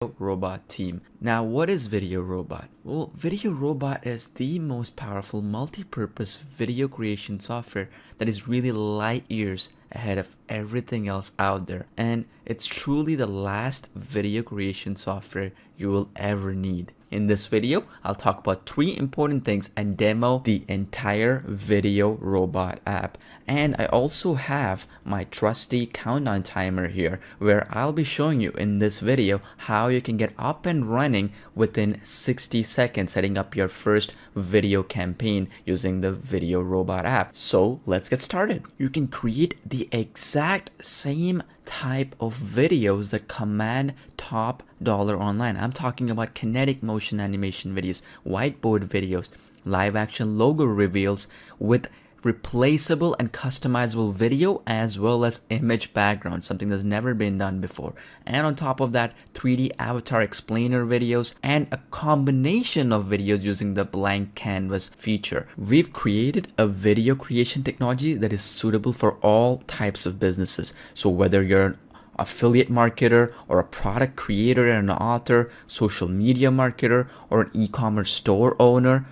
VideoRobot team. Now, what is VideoRobot? Well, VideoRobot is the most powerful multi-purpose video creation software that is really light years ahead of everything else out there, and it's truly the last video creation software you will ever need. In this video, I'll talk about 3 important things and demo the entire VideoRobot app. And I also have my trusty countdown timer here, where I'll be showing you in this video how you can get up and running within 60 seconds, setting up your first video campaign using the VideoRobot app. So let's get started. You can create the exact same type of videos that command top dollar online. I'm talking about kinetic motion animation videos, whiteboard videos, live action logo reveals with replaceable and customizable video as well as image background, something that's never been done before. And on top of that, 3D avatar explainer videos and a combination of videos using the blank canvas feature. We've created a video creation technology that is suitable for all types of businesses. So whether you're an affiliate marketer or a product creator and an author, social media marketer, or an e-commerce store owner,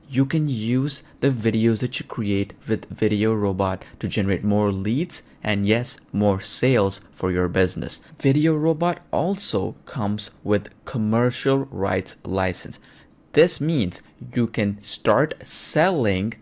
you can use the videos that you create with VideoRobot to generate more leads and yes, more sales for your business. VideoRobot also comes with commercial rights license. This means you can start selling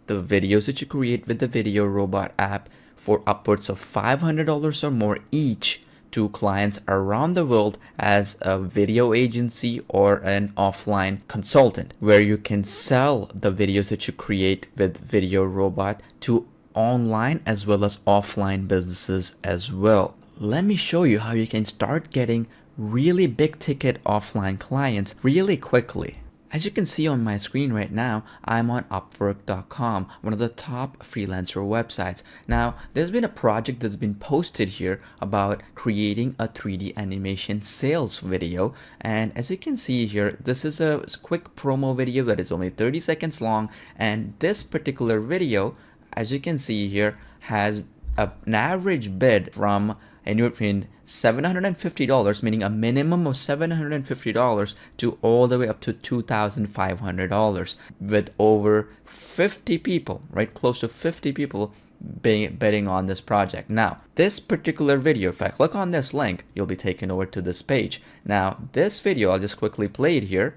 the videos that you create with the VideoRobot app for upwards of $500 or more each to clients around the world as a video agency or an offline consultant, where you can sell the videos that you create with VideoRobot to online as well as offline businesses as well. Let me show you how you can start getting really big ticket offline clients really quickly. As you can see on my screen right now, I'm on Upwork.com, one of the top freelancer websites. Now, there's been a project that's been posted here about creating a 3D animation sales video. And as you can see here, this is a quick promo video that is only 30 seconds long. And this particular video, as you can see here, has an average bid from anywhere between $750, meaning a minimum of $750, to all the way up to $2,500, with over 50 people, right? Close to 50 people betting on this project. Now, this particular video, if I click on this link, you'll be taken over to this page. Now, this video, I'll just quickly play it here.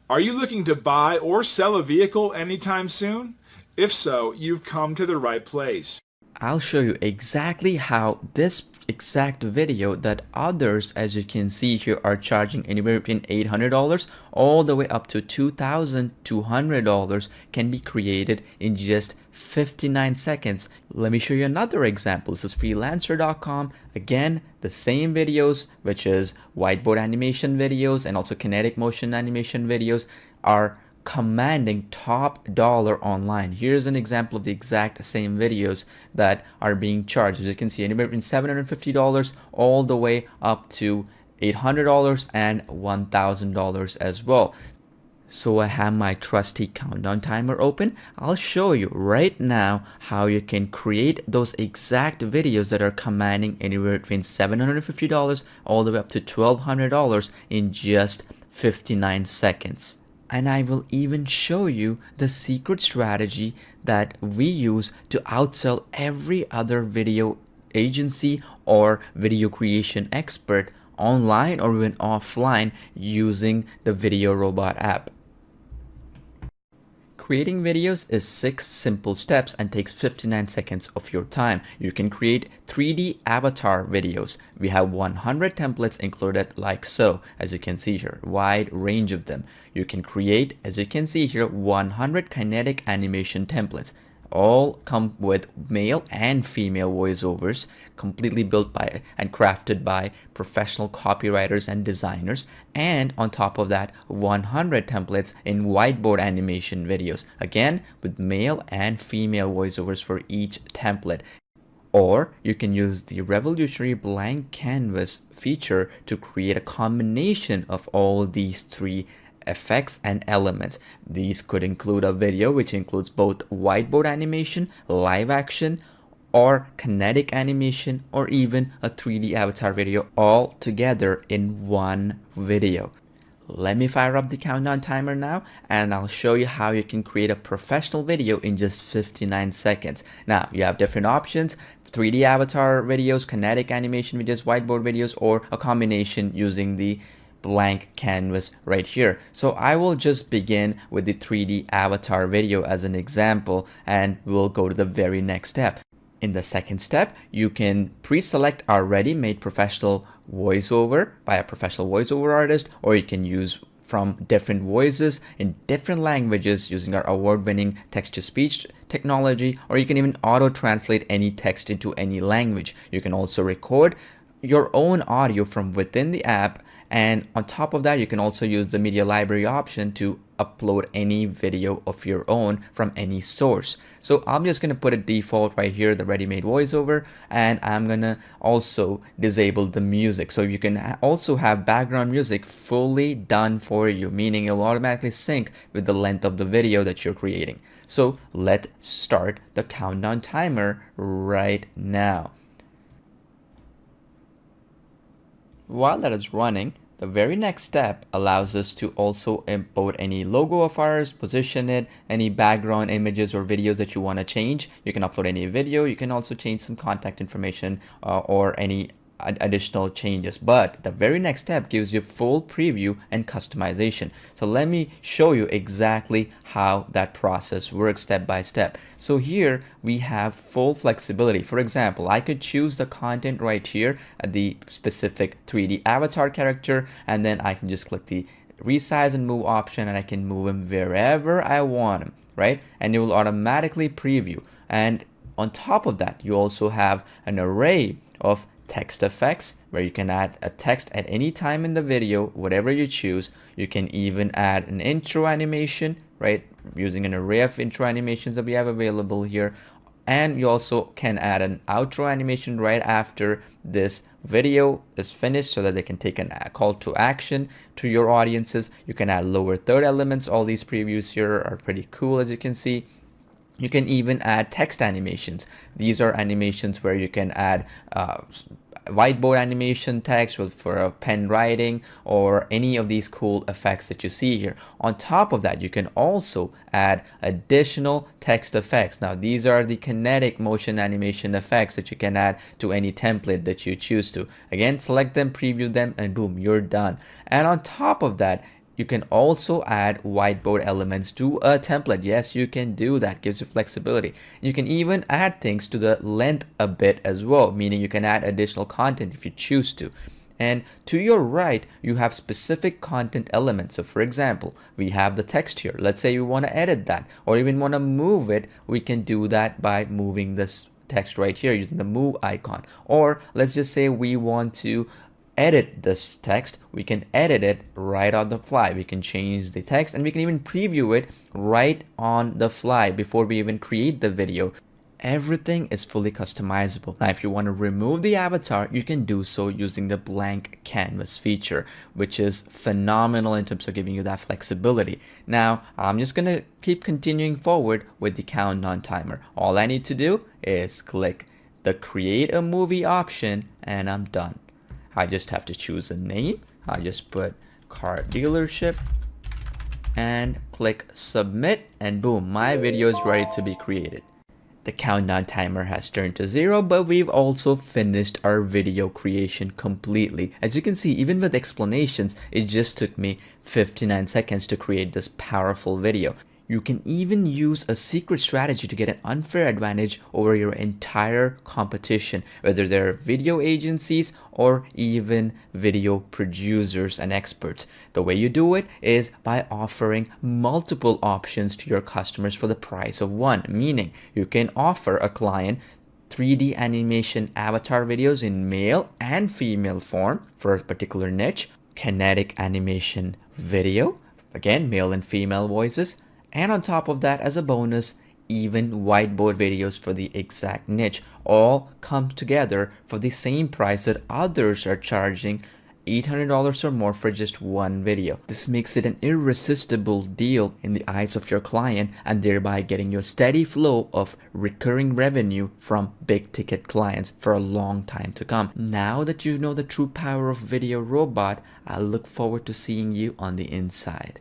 Are you looking to buy or sell a vehicle anytime soon? If so, you've come to the right place. I'll show you exactly how this exact video that others, as you can see here, are charging anywhere between $800 all the way up to $2,200 can be created in just 59 seconds. Let me show you another example. This is freelancer.com. Again, the same videos, which is whiteboard animation videos and also kinetic motion animation videos, are commanding top dollar online. Here's an example of the exact same videos that are being charged. As you can see, anywhere between $750 all the way up to $800 and $1,000 as well. So I have my trusty countdown timer open. I'll show you right now how you can create those exact videos that are commanding anywhere between $750 all the way up to $1,200 in just 59 seconds. And I will even show you the secret strategy that we use to outsell every other video agency or video creation expert online or even offline using the VideoRobot app. Creating videos is 6 simple steps and takes 59 seconds of your time. You can create 3D avatar videos. We have 100 templates included like so, as you can see here, wide range of them. You can create, as you can see here, 100 kinetic animation templates. All come with male and female voiceovers, completely built by and crafted by professional copywriters and designers. And on top of that, 100 templates in whiteboard animation videos, again with male and female voiceovers for each template. Or you can use the revolutionary blank canvas feature to create a combination of all these 3 effects and elements. These could include a video which includes both whiteboard animation, live action, or kinetic animation, or even a 3D avatar video all together in one video. Let me fire up the countdown timer now, and I'll show you how you can create a professional video in just 59 seconds. Now, you have different options: 3D avatar videos, kinetic animation videos, whiteboard videos, or a combination using the blank canvas right here. So I will just begin with the 3D avatar video as an example, and we'll go to the very next step. In the second step, you can pre-select our ready-made professional voiceover by a professional voiceover artist, or you can use from different voices in different languages using our award-winning text-to-speech technology, or you can even auto-translate any text into any language. You can also record your own audio from within the app, and on top of that, you can also use the media library option to upload any video of your own from any source. So I'm just going to put a default right here, the ready-made voiceover, and I'm going to also disable the music. So you can also have background music fully done for you, meaning it'll automatically sync with the length of the video that you're creating. So let's start the countdown timer right now. While that is running, the very next step allows us to also import any logo of ours, position it, any background images or videos that you want to change. You can upload any video. You can also change some contact information or any additional changes. But the very next step gives you full preview and customization. So let me show you exactly how that process works step by step. So here we have full flexibility. For example, I could choose the content right here at the specific 3D avatar character, and then I can just click the resize and move option, and I can move him wherever I want him, right? And it will automatically preview. And on top of that, you also have an array of text effects where you can add a text at any time in the video, whatever you choose. You can even add an intro animation, right, using an array of intro animations that we have available here. And you also can add an outro animation right after this video is finished so that they can take a call to action to your audiences. You can add lower third elements. All these previews here are pretty cool, as you can see. You can even add text animations. These are animations where you can add whiteboard animation text for pen writing or any of these cool effects that you see here. On top of that, you can also add additional text effects. Now, these are the kinetic motion animation effects that you can add to any template that you choose to. Again, select them, preview them, and boom, you're done. And on top of that, you can also add whiteboard elements to a template. Yes, you can do that. Gives you flexibility. You can even add things to the length a bit as well, meaning you can add additional content if you choose to. And to your right, you have specific content elements. So for example, we have the text here. Let's say we want to edit that or even want to move it. We can do that by moving this text right here using the move icon. Or let's just say we want to edit this text. We can edit it right on the fly. We can change the text and we can even preview it right on the fly before we even create the video. Everything is fully customizable. Now, if you want to remove the avatar, you can do so using the blank canvas feature, which is phenomenal in terms of giving you that flexibility. Now, I'm just going to keep continuing forward with the countdown timer. All I need to do is click the create a movie option and I'm done. I just have to choose a name. I just put car dealership and click submit, and boom, my video is ready to be created. The countdown timer has turned to 0, but we've also finished our video creation completely. As you can see, even with explanations, it just took me 59 seconds to create this powerful video. You can even use a secret strategy to get an unfair advantage over your entire competition, whether they're video agencies or even video producers and experts. The way you do it is by offering multiple options to your customers for the price of one, meaning you can offer a client 3D animation avatar videos in male and female form for a particular niche, kinetic animation video, again, male and female voices, and on top of that, as a bonus, even whiteboard videos for the exact niche. All come together for the same price that others are charging $800 or more for just one video. This makes it an irresistible deal in the eyes of your client and thereby getting you a steady flow of recurring revenue from big ticket clients for a long time to come. Now that you know the true power of VideoRobot, I look forward to seeing you on the inside.